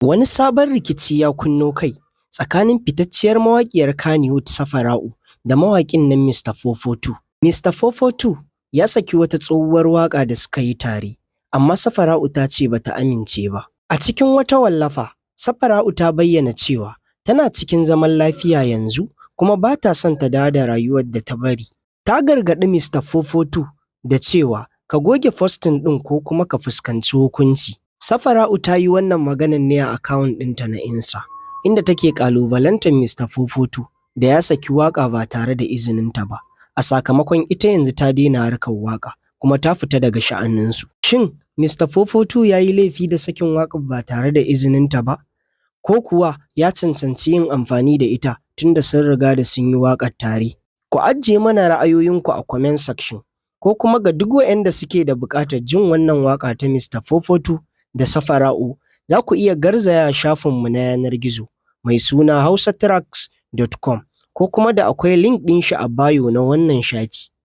Wani sabon rikici ya kunno kai tsakanin fitacciyar mawaƙiyar Kannywood Safara'u da mawaƙin nan Mr. 442. Mr. 442 ya saki wata tsohuwar waƙa da suka yi tare, amma Safara'u ta ce ba ta amince ba. A cikin wata wallafa, Safara'u ta bayyana cewa tana cikin zaman lafiya yanzu kuma ba ta son ta dawo da rayuwar da ta bari. Ta gargaɗi Mr. 442 da cewa ka goge postin ɗin ko kuma ka fuskanci hukunci. Safara'u ta yi wannan maganar ne a akawun ɗinta na Insta, inda take ƙalubalantar Mr. 442 da ya saki waƙa ba tare da izininta ba. A sakamakon ita yanzu ta daina harkar waƙa kuma ta fita daga sha'aninsu. Shin Mr. 442 ya yi laifi da sakin waƙar ba tare da izininta ba? Ko kuwa ya cancanci yin amfani da ita tunda sun riga da sun yi waƙar tare? Ku ajiye mana ra'ayoyinku a comment section, ko kuma ga duk waɗanda suke da buƙatar jin wannan waƙa ta Mr. 442 da Safara'u, za ku iya garzaya shafinmu na yanar gizo mai suna hausatracks.com, ko kuma da akwai link ɗin shi a bio na wannan shafi.